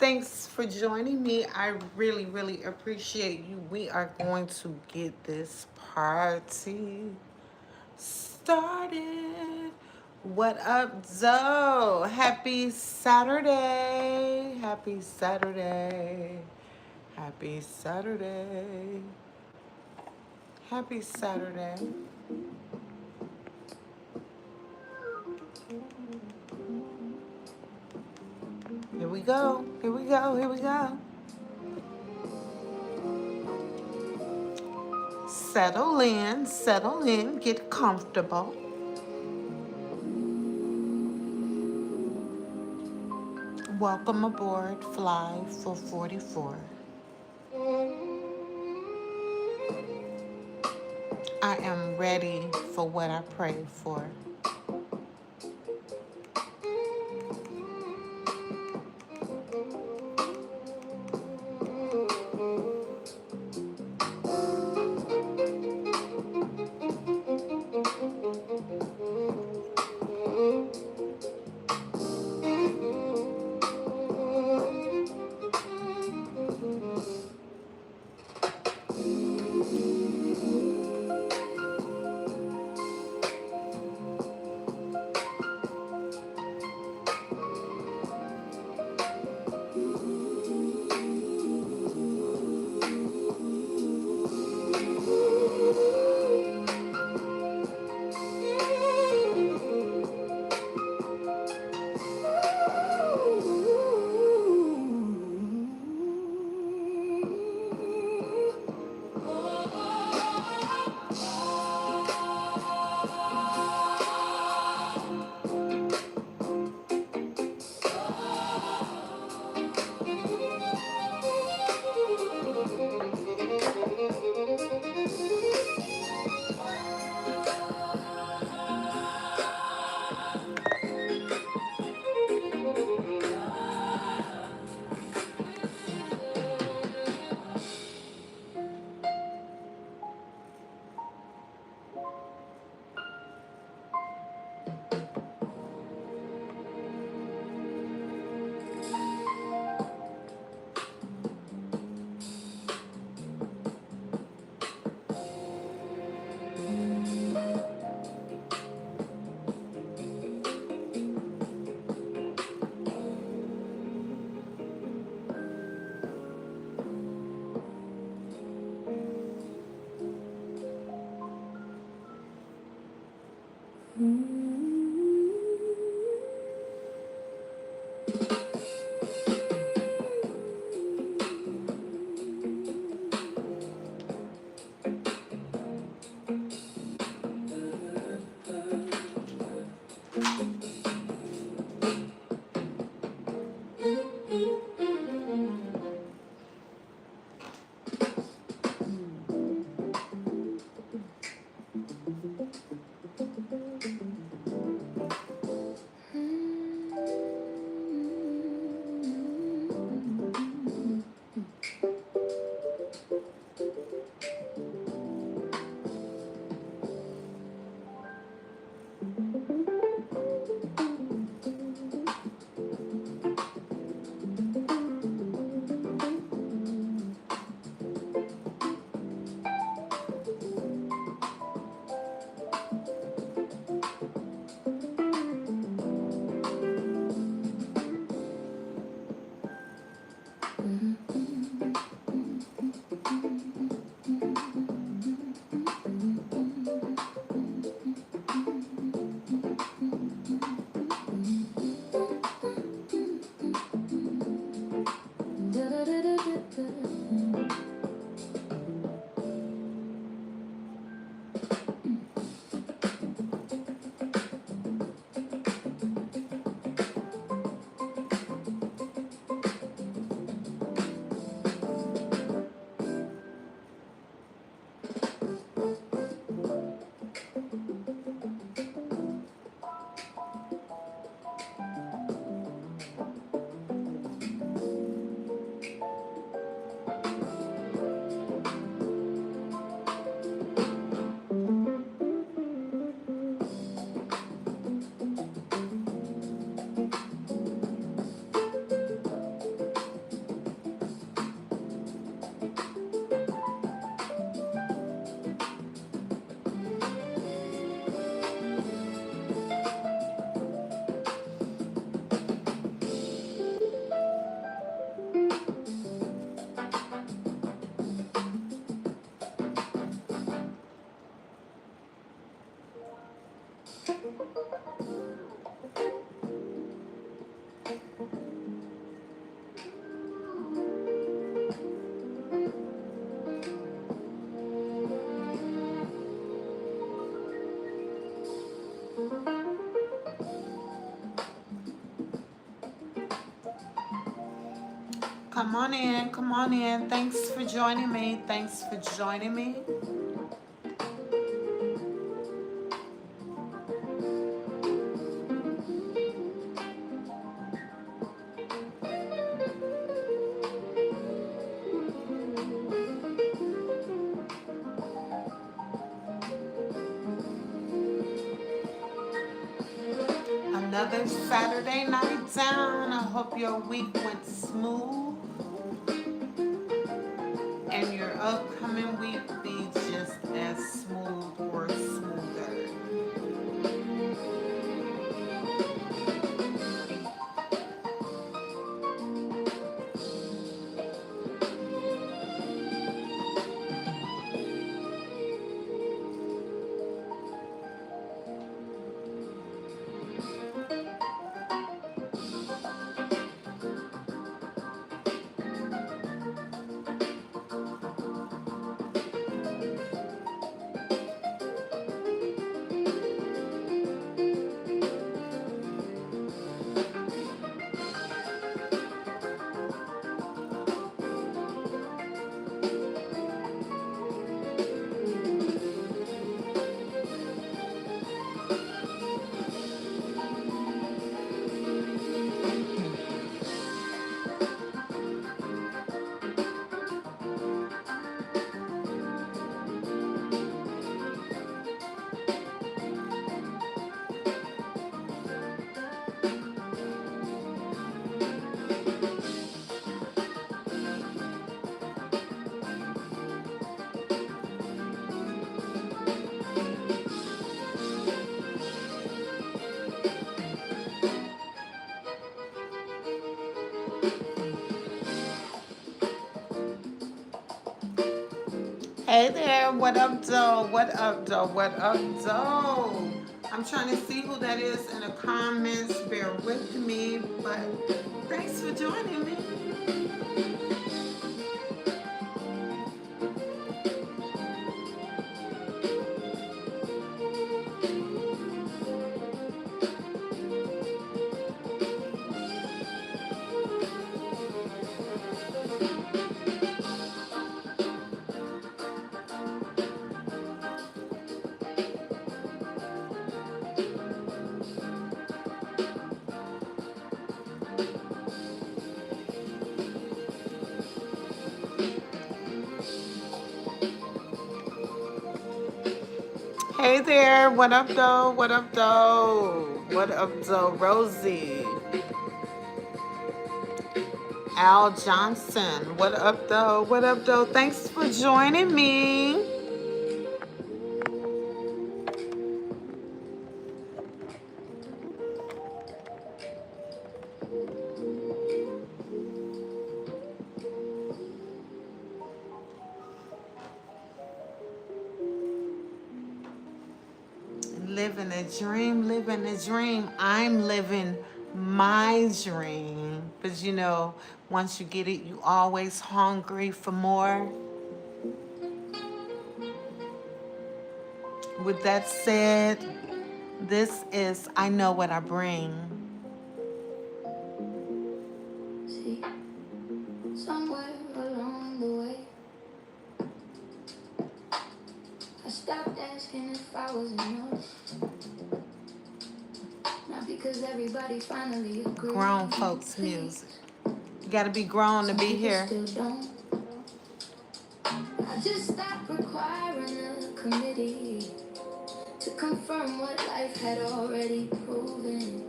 Thanks for joining me. I really, really appreciate you. We are going to get this party started. What up, Zoe? Happy Saturday. Happy Saturday. Happy Saturday. Happy Saturday. Here we go. Here we go. Here we go. Settle in, get comfortable. Welcome aboard FLY444. I am ready for what I prayed for. Come on in, come on in. Thanks for joining me. Thanks for joining me. Another Saturday night down. I hope your week went smooth and your upcoming week be just as smooth or smoother. Hey there, what up, though? What up, though? What up, though? I'm trying to see who that is in the comments. Bear with me, but thanks for joining me. Hey there, what up, though? What up, though? What up, though? Rosie. Al Johnson. What up, though? What up, though? Thanks for joining me. Living a dream, living a dream. I'm living my dream. But you know, once you get it, you always hungry for more. With that said, this is I Know What I Bring. See, somewhere along the way, I stopped asking if I was enough. Not because everybody finally agreed. Grown folks music. You gotta be grown to be here. Still don't. I just stopped requiring a committee to confirm what life had already proven.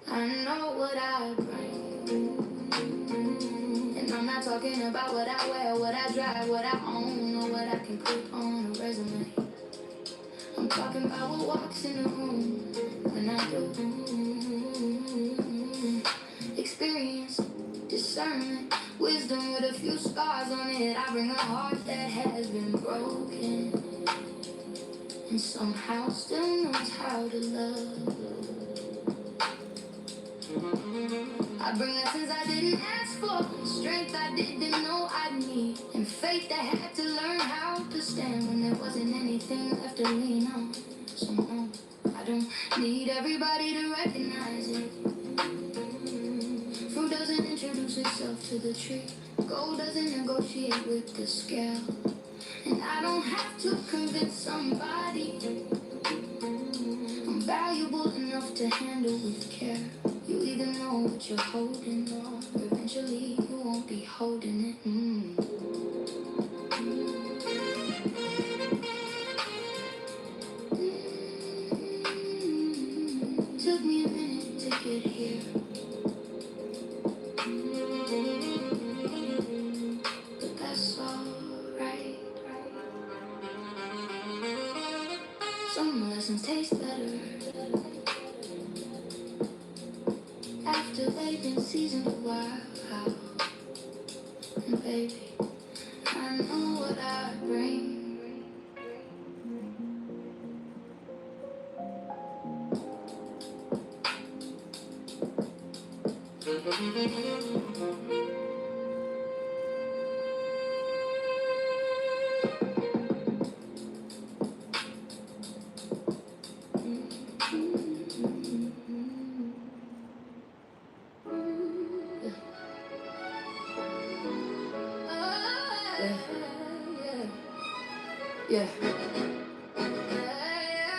I know what I bring, and I'm not talking about what I wear, what I drive, what I own, or what I can put on a resume. I'm talking about what walks in the room when I do. Experience, discernment, wisdom with a few scars on it. I bring a heart that has been broken and somehow still knows how to love. I bring lessons I didn't ask for, strength I didn't know I'd need, and faith that had to learn how to stand when there wasn't anything left to lean on. So no, I don't need everybody to recognize it. Fruit doesn't introduce itself to the tree. Gold doesn't negotiate with the scale. And I don't have to convince somebody I'm valuable enough to handle with care. You either know what you're holding, or eventually you won't be holding it. Took me a minute to get here, but that's alright. Some lessons taste better after they've been seasoned a while. And baby, I know what I bring. Yeah.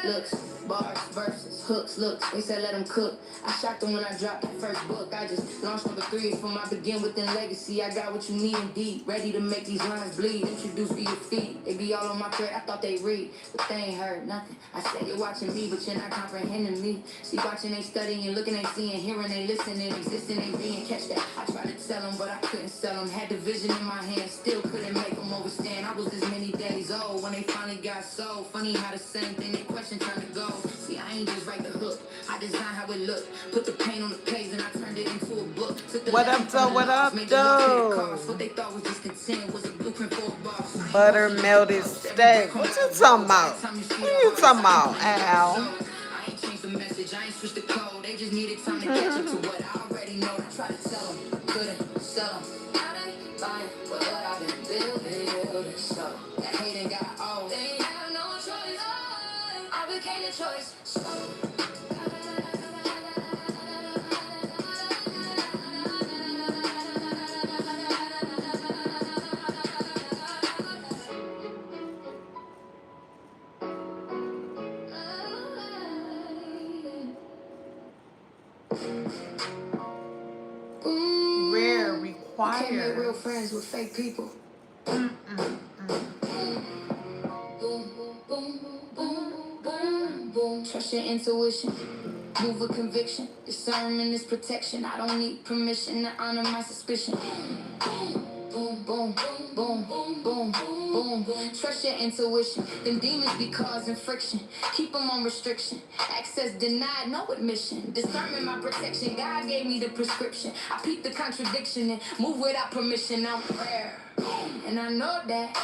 Looks, bars, verses, hooks, looks. They said let them cook. I shocked them when I dropped that first book. I just launched number 3 from my begin within legacy. I got what you need indeed. Ready to make these lines bleed. Introduced via feed. They be all on my thread. I thought they read, but they ain't heard nothing. I said you're watching me, but you're not comprehending me. See, watching they studying, looking they seeing, hearing they listening, existing they being. Catch that. I tried to tell them, but I couldn't sell them. Had the vision in my hand, still couldn't make them overstand. I was this many days old when they finally got sold. Funny how the same thing they question turned to go. See, I ain't just write the hook. I designed how it looked. Put the paint on the page and I turned it into a book. What up, though? What up, though? What they thought was just content was a blueprint for a boss. Butter melted steak. What you talking about? What you talking about, Al? I ain't changed the message. I ain't switched the code. They just needed time to catch up to what I already know. I tried to tell them, couldn't sell them. Now they buying what I've been building. So that hating got old. They ain't have no choice. I became the choice. Rare, Can't make real required. friends with fake people. Boom, boom, boom, boom, boom. Trust your intuition. Move with conviction. Discernment is protection. I don't need permission to honor my suspicion. Boom, boom, boom, boom, boom, boom, boom. Trust your intuition. Them demons be causing friction. Keep them on restriction. Access denied, no admission. Discernment my protection. God gave me the prescription. I peep the contradiction and move without permission. I'm rare, and I know that.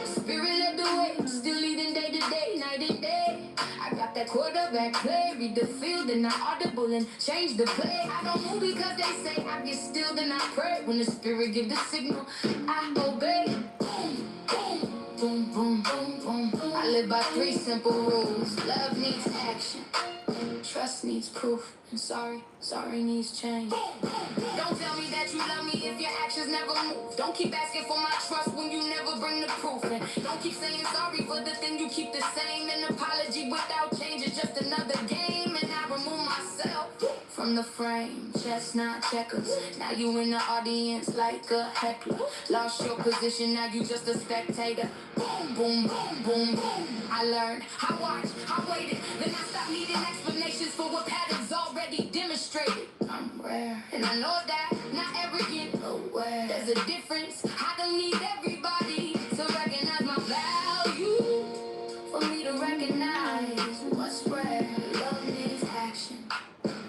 Spirit led the way. Still leading day to day, night and day. I got that quarterback play. Read the field and I audible and change the play. I don't move because they say I get still and I pray. When the spirit give the signal, I obey. Boom, boom, boom, boom, boom. I live by 3 simple rules. Love needs action. Trust needs proof. And sorry needs change. Don't tell me that you love me if your actions never move. Don't keep asking for my trust when you never bring the proof. And don't keep saying sorry for the thing you keep the same. An apology without change is just another game. And I remove myself from the frame. Chestnut checkers. Now you in the audience like a heckler. Lost your position, now you just a spectator. Boom, boom, boom, boom, boom. I learned, I watched, I waited. Then I stopped needing explanations for what patterns already demonstrated. I'm rare, and I know that. Not arrogant, aware. There's a difference. I don't need everybody to recognize my value. For me to recognize what's rare. Love needs action.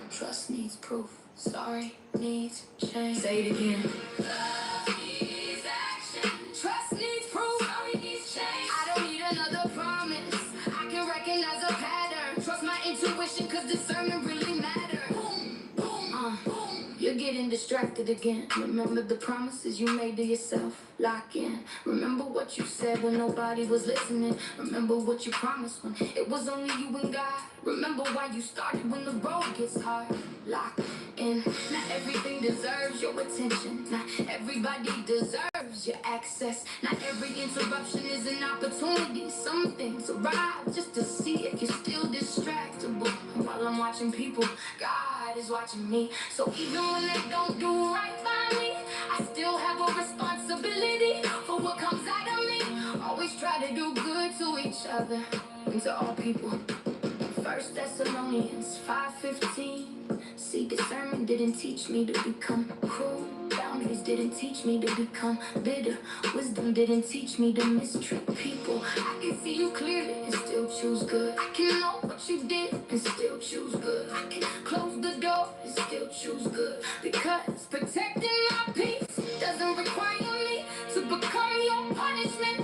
Trust needs proof. Sorry needs change. Say it again. Love needs action. Trust needs proof. Sorry needs change. I don't need another promise. I can recognize a pattern. Trust my intuition, cause discernment really matters. Boom, boom, boom. You're getting distracted again. Remember the promises you made to yourself. Lock in. Remember what you said when nobody was listening. Remember what you promised when it was only you and God. Remember why you started when the road gets hard. Lock in. Not everything deserves your attention. Not everybody deserves your access. Not every interruption is an opportunity. Some things arrive just to see if you're still distractible. While I'm watching people, God is watching me. So even when they don't do right by me, I still have a responsibility for what comes out of me. Always try to do good to each other and to all people. 1 Thessalonians 5:15. See, discernment didn't teach me to become cruel. Boundaries didn't teach me to become bitter. Wisdom didn't teach me to mistreat people. I can see you clearly and still choose good. I can know what you did and still choose good. I can close the door and still choose good. Because protecting my peace doesn't require me to become your punishment.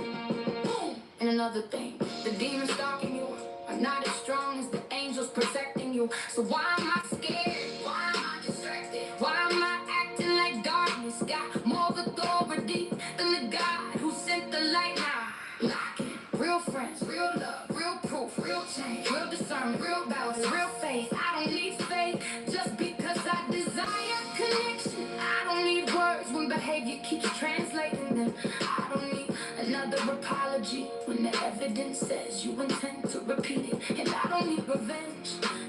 Boom. And another thing, the demons stalking you are not as strong as the angels protecting you. So why am I scared? Why am I distracted? Why am I acting like darkness got more authority than the God who sent the light? Nah, lock in. Real friends, real love, real proof, real change, real discernment, real balance, real faith. I don't need faith just because I desire connection. I don't need words when behavior keeps translating them. I don't need another apology when the evidence says you intend to repeat it. And I don't need revenge.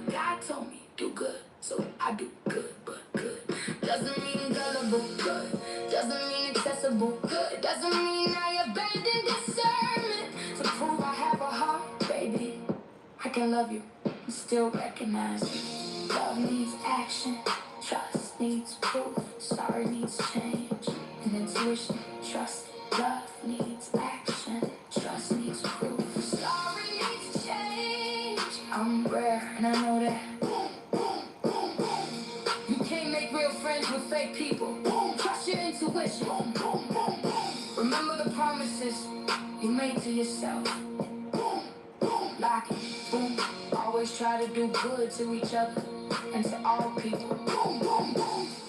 God told me do good, so I do good, but good doesn't mean gullible. Good doesn't mean accessible. Good doesn't mean I abandon discernment to prove I have a heart, baby. I can love you and still recognize you. Love needs action, trust needs proof, sorry needs change, and intuition, trust, love needs action, trust needs proof, sorry needs change. I'm rare and I know that. You can't make real friends with fake people. Trust your intuition. Remember the promises you made to yourself. Lock it, boom. Always try to do good to each other and to all people.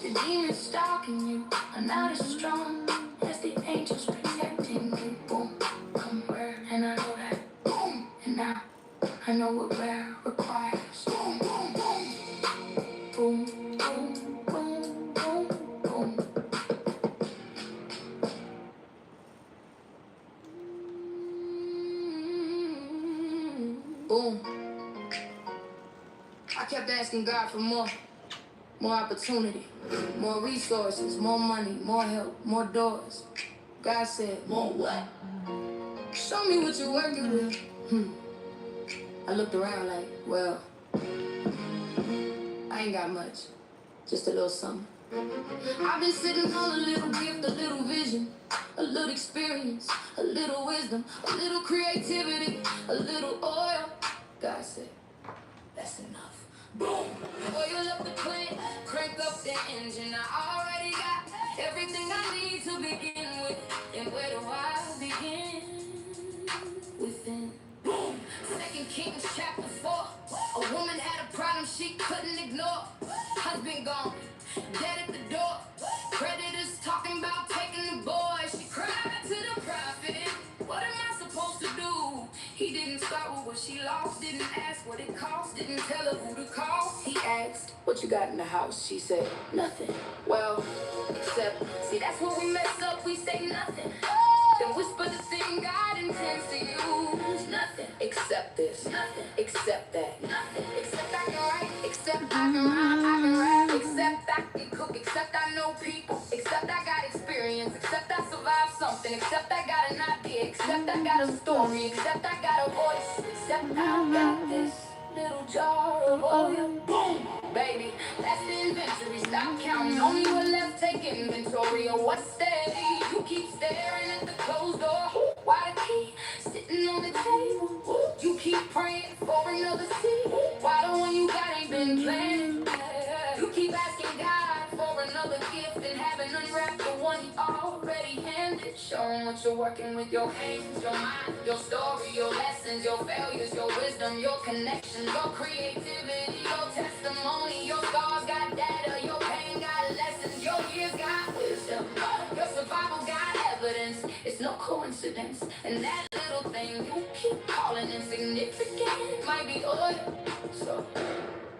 The demons stalking you are not as strong as the angels protecting you. Boom, come where, and I know that. Boom, and now I know what rare requires. Boom, boom, boom, boom, boom, boom, boom, boom. Boom. I kept asking God for more opportunity, more resources, more money, more help, more doors. God said, more what? Show me what you're working with. I looked around like, well, I ain't got much, just a little something. I've been sitting on a little gift, a little vision, a little experience, a little wisdom, a little creativity, a little oil. God said, that's enough. Boom! Oil up the plant, crank up the engine. I already got everything I need to begin with. And where do I begin? Within. Boom! 2 Kings chapter 4. A woman had a problem she couldn't ignore. Husband gone, dead at the door. Creditors talking about taking the boy. She cried to the prophet. What am I supposed to do? He didn't start with what she lost, didn't ask what it cost, didn't tell her who to call. He asked, what you got in the house? She said, nothing. Well, except, see, that's where we mess up, we say nothing. Then whisper the thing God intends to use. Nothing, except this. Nothing, except that. Nothing, except I can write, except I can rhyme, I can rap, except I can cook, except I know people, except I got experience, except I survived something, except I got an idea, except I got a story, except I got a voice, except I got this little jar of oil. Boom, baby, that's the inventory. Stop counting, only what left, take inventory of what's steady. You keep staring at the closed door. Why the key sitting on the table? You keep praying for another seat. Why the one you got ain't been planned? You keep asking God for another gift and haven't unwrapped the one he already handed. Show him what you're working with, your hands, your mind, your story, your lessons, your failures, your wisdom, your connections, your creativity, your testimony, your scars got data, your pain got lessons, your coincidence. And that little thing you keep calling insignificant might be oil. So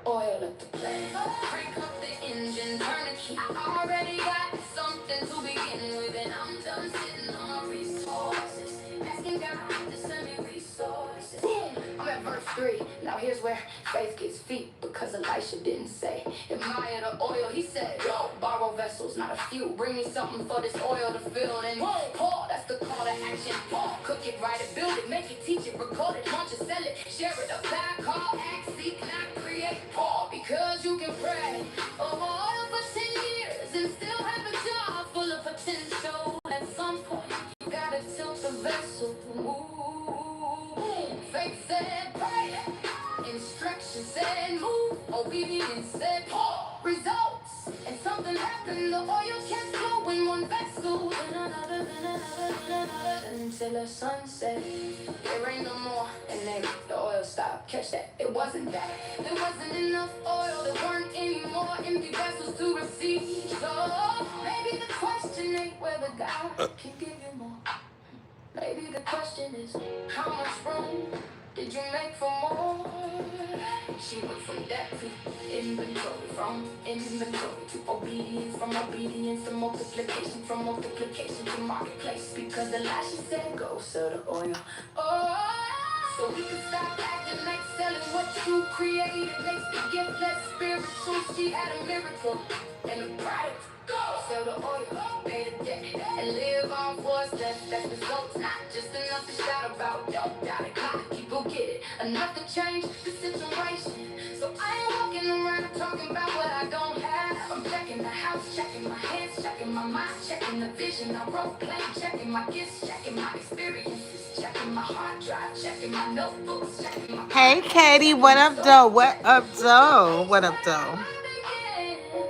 oil at the plane. Crank up the engine, turn the key. I already got something to begin with, and I'm done sitting on resources. Asking God to send me resources. Boom! I'm at verse 3. Now here's where faith gets feet, because Elisha didn't say, admire the oil. He said, yo, borrow vessels, not a few. Bring me something for this oil to fill. And Paul, that's the call to action. Paul, cook it, write it, build it, make it, teach it, record it, launch it, sell it, share it, apply, call, act, seek, not create. Paul, because you can pray over oil for 10 years and still have a job full of potential. At some point, you gotta tilt the vessel. Ooh, faith said pray, instruction said move, obedience said Paul. Results, and something happened. The oil kept flowing, one vessel, then another, until the sunset. There ain't no more, and then the oil stopped. Catch that? It wasn't that. There wasn't enough oil. There weren't any more empty vessels to receive. So maybe the question ain't whether God can give you more. Maybe the question is, how much room did you make for more? She went from debt to inventory, from inventory to obedience, from obedience to multiplication, from multiplication to marketplace. Because Elisha said, go sell the oil. Oh, so we can stop acting like selling what you created makes the gift less spiritual. She had a miracle and a product. Go sell the oil, pay the debt, and live on what's left. That's results, not just enough to shout about. Don't doubt it, people get it. Enough to change the situation. So I ain't walking around talking about what I don't have. I'm checking the house, checking my hands, checking my mind, checking the vision. I wrote plan, checking my gifts, checking my experiences, checking my hard drive, checking my notebooks, checking my. Hey, Katie, what up, though? What up, though? What up, though?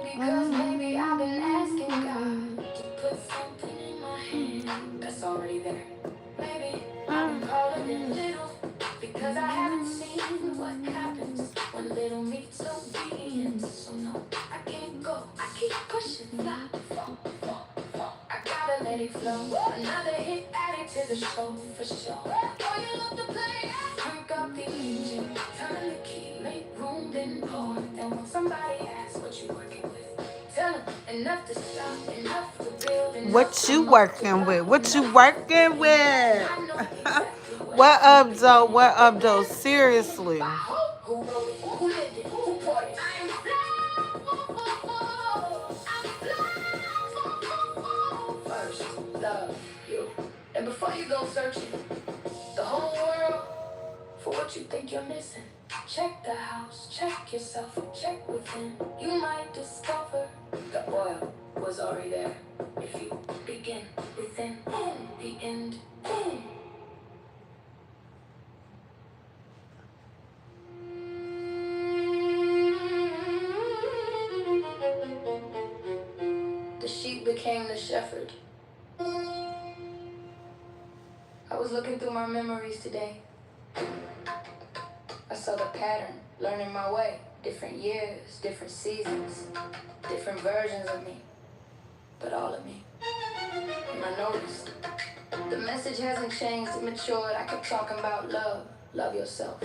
Because maybe I've been asking God to put something in my hand that's already there. Maybe I've been calling it little because I haven't seen what happens when little meets obedience. So no, I can't go. I keep pushing. I gotta let it flow. Another hit added to the show for sure. Oh, you love to play. Crank up the engine, turn the key, make room, then pour. Then when somebody asks what you working with, tell them enough to stop, enough to build. What you working with? What you working with? What up, though? What up, though? Seriously. Who wrote it? Who lived it? Who poured it? I am first love you. And before you go searching the whole world for what you think you're missing, check the house, check yourself, check within. You might discover the oil was already there. If you begin within, boom, the end, boom. The sheep became the shepherd. I was looking through my memories today. I saw the pattern, learning my way. Different years, different seasons, different versions of me, but all of me. And I noticed the message hasn't changed, it matured. I kept talking about love. Love yourself.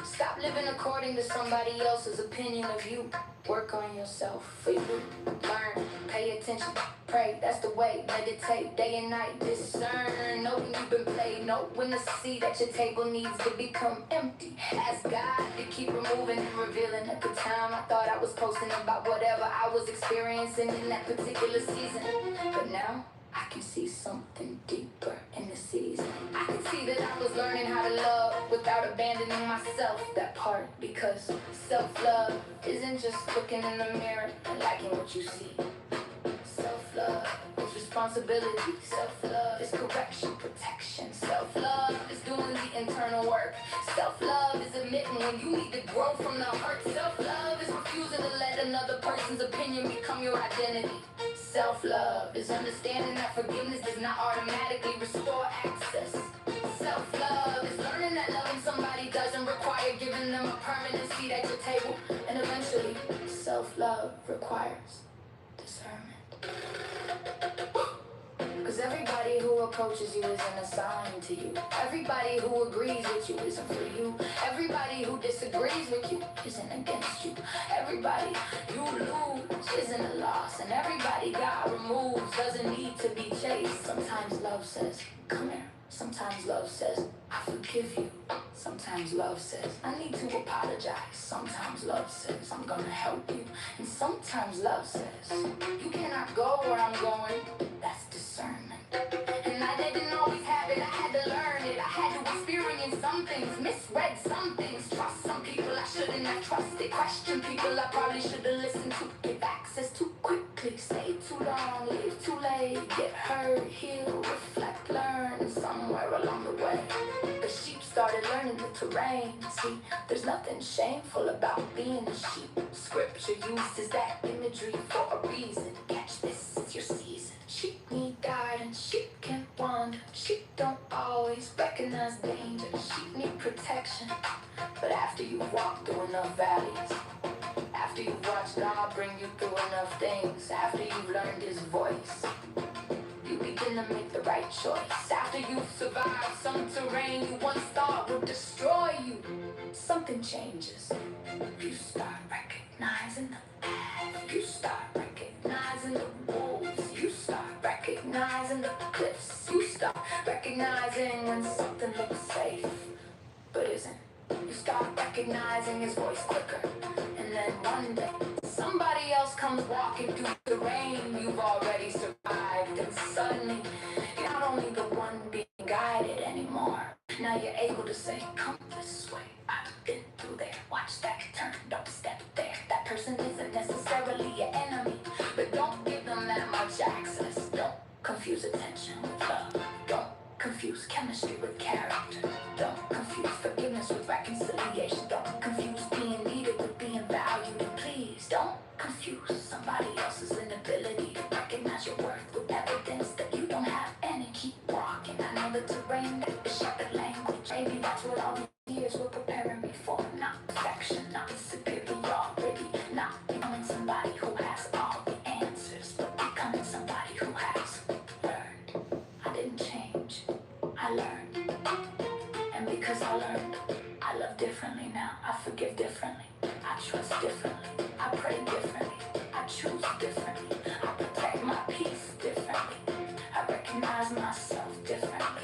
Stop living according to somebody else's opinion of you. Work on yourself for you. Learn, pay attention, pray. That's the way. Meditate day and night. Discern. Know when you've been played. Know when to see that your table needs to become empty. Ask God to keep removing and revealing. At the time, I thought I was posting about whatever I was experiencing in that particular season. But now, I can see something deeper in the season. I can see that I was learning how to love without abandoning myself. That part, because self-love isn't just looking in the mirror and liking what you see. Self-love is responsibility. Self-love is correction, protection. Self-love is doing the internal work. Self-love is admitting when you need to grow from the hurt. Self-love is refusing to let another person's opinion become your identity. Self-love is understanding that forgiveness does not automatically restore access. Self-love is learning that loving somebody doesn't require giving them a permanent seat at your table. And eventually, self-love requires discernment. Because Cause everybody who approaches you isn't assigned to you. Everybody who agrees with you isn't for you. Everybody who disagrees with you isn't against you. Everybody you lose isn't a loss. And everybody God removes doesn't need to be chased. Sometimes love says, come here. Sometimes love says, I forgive you. Sometimes love says, I need to apologize. Sometimes love says, I'm gonna help you. And sometimes love says, you cannot go where I'm going. That's discernment. And I didn't always have it. I had to learn it. I had to experience some things, misread some things, trust some people I shouldn't have trusted, question people I probably should have listened to, give access too quickly, stay too long, leave too late, get hurt, heal, reflect, learn somewhere along the way. The sheep started learning the terrain. See, there's nothing shameful about being a sheep. Scripture uses that imagery for a reason. Catch this, it's your season. Sheep need guidance, sheep can wander. Sheep don't always recognize danger. Sheep need protection. But after you've walked through enough valleys, after you've watched God bring you through enough things, after you've learned His voice, you begin to make the right choice. After you've survived some terrain you once thought would destroy you, something changes. You start recognizing the path. You start recognizing the wolves. You start recognizing the cliffs. You start recognizing when something looks safe but isn't. You start recognizing His voice quicker. And then one day, somebody else comes walking through the rain you've already survived. And suddenly, you're not only the one being guided anymore. Now you're able to say, come this way. I've been through there. Watch that turn. Don't step there. That person isn't necessarily your enemy. But don't give them that much access. Don't confuse attention with love. Don't confuse chemistry with character. Don't confuse forgiveness with reconciliation. Don't confuse being needed with being valued. And please don't confuse somebody else's inability to recognize your worth with evidence that you don't have any. Keep walking. I know the terrain is shepherd language. Maybe that's what all these years were preparing me for. Not perfection, not superiority, not becoming somebody who has all the answers, but becoming somebody who has learned. I didn't change. I learned. And because I learned, I love differently now. I forgive differently. I trust differently. I pray differently. I choose differently. I protect my peace differently. I recognize myself differently.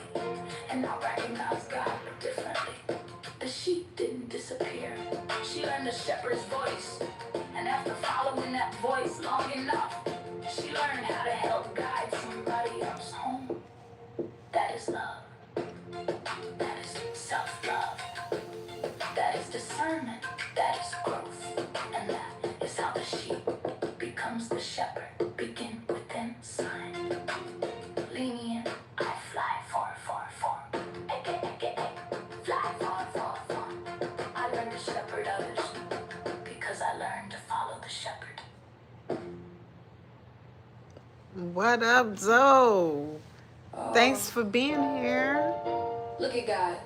And I recognize God differently. The sheep didn't disappear. She learned the shepherd's voice. And after following that voice long enough, she learned how to help guide somebody else home. That is love. That is self-love. That is discernment. That is growth. And that is how the sheep becomes the shepherd. Begin within sign. Lenean, I FLY444. AKA FLY444. I learned to shepherd others because I learned to follow the shepherd. What up, Zoe? Thanks for being here. Look at God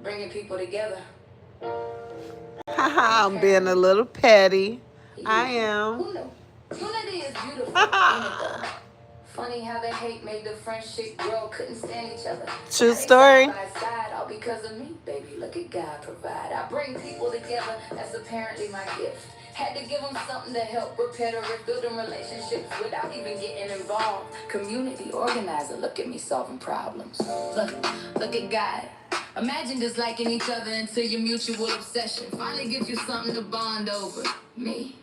bringing people together. I'm being a little petty. I am. Who knew? Unity is beautiful, ain't it though? Funny how the hate made the friendship grow, couldn't stand each other. True story. Side by side, all because of me, baby. Look at God provide. I bring people together, that's apparently my gift. Had to give them something to help repair the rift, building relationships without even getting involved. Community organizer, look at me solving problems. Look at God. Imagine disliking each other until your mutual obsession finally gives you something to bond over. Me.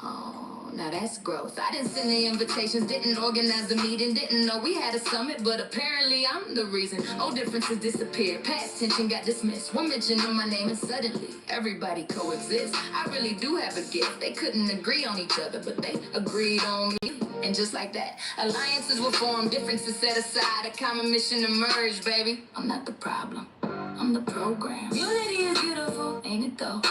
Oh, now that's growth. I didn't send the invitations, didn't organize the meeting, didn't know we had a summit, but apparently I'm the reason. Old differences disappeared, past tension got dismissed. One mention of my name and suddenly everybody coexists. I really do have a gift. They couldn't agree on each other, but they agreed on me. And just like that, alliances were formed, differences set aside, a common mission emerged, baby. I'm not the problem, I'm the program. Unity is beautiful, ain't it though?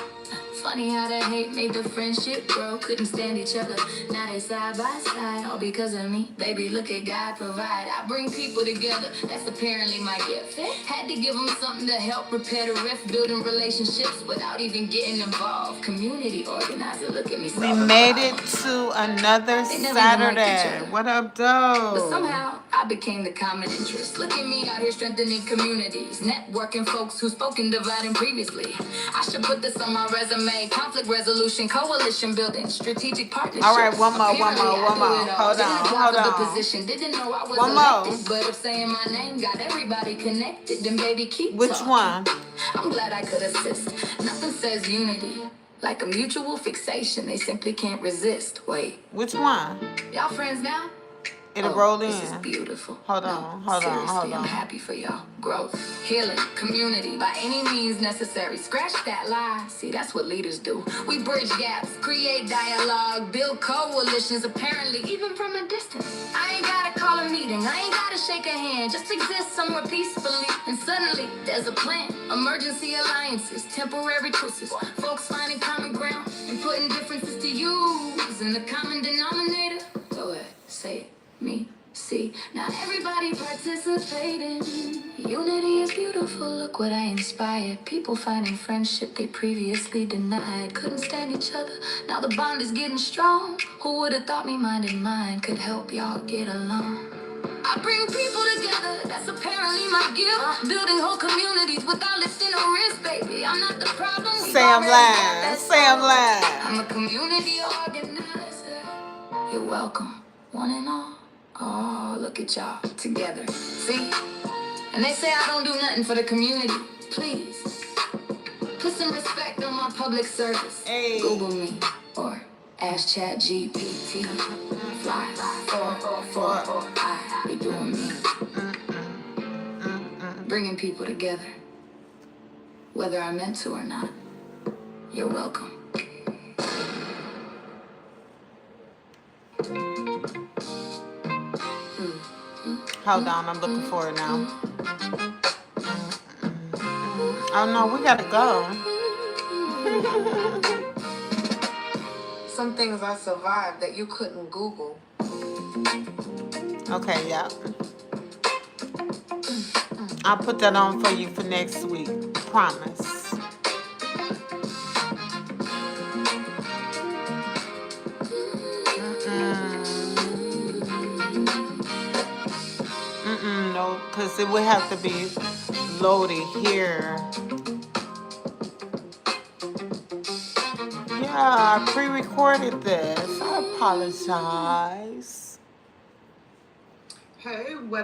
Funny how the hate made the friendship grow. Couldn't stand each other. Now they side by side, all because of me. Baby, look at God provide. I bring people together. That's apparently my gift. Had to give them something to help repair the rift. Building relationships without even getting involved. Community organizer, look at me. We made it to another Saturday. What up, though? But somehow I became the common interest. Look at me out here strengthening communities, networking folks who spoke and dividing previously. I should put this on my resume. Conflict resolution, coalition building, strategic partnerships. All right, one more. Hold on. Position. Didn't know I was one elected, but if saying my name got everybody connected, then baby keep Which talking. one? I'm glad I could assist. Nothing says unity like a mutual fixation they simply can't resist. Wait, Which one? y'all friends now? It'll roll in. This is beautiful. Hold on. I'm happy for y'all. Growth, healing, community, by any means necessary. Scratch that lie. See, that's what leaders do. We bridge gaps, create dialogue, build coalitions, apparently, even from a distance. I ain't gotta call a meeting. I ain't gotta shake a hand. Just exist somewhere peacefully. And suddenly, there's a plan. Emergency alliances, temporary truces. Folks finding common ground and putting differences to use. And the common denominator? Go ahead, say it. Me, see, now everybody participating. Unity is beautiful, look what I inspired. People finding friendship they previously denied. Couldn't stand each other, now the bond is getting strong. Who would have thought me mind and mind could help y'all get along? I bring people together, that's apparently my gift. Building whole communities without lifting a wrist, baby. I'm not the problem. Sam Land. I'm a community organizer. You're welcome, one and all. Oh, look at y'all together. See? And they say I don't do nothing for the community. Please, put some respect on my public service. Hey. Google me or ask ChatGPT. FLY444. I be doing me. Bringing people together. Whether I meant to or not. You're welcome. Hold on, I'm looking for it now. Oh no, we gotta go. Some things I survived that you couldn't Google. Okay, yeah. I'll put that on for you for next week. Promise. No, because it would have to be loaded here. Yeah, I pre-recorded this. I apologize. Hey, what